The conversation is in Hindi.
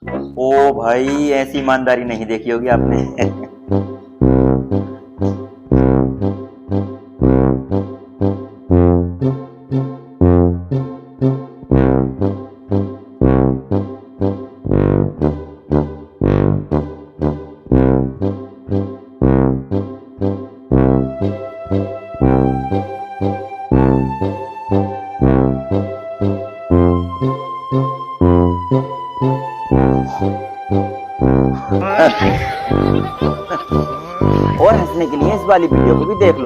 ओ भाई, ऐसी ईमानदारी नहीं देखी होगी आपने। और हंसने के लिए इस वाली वीडियो को भी देख लो।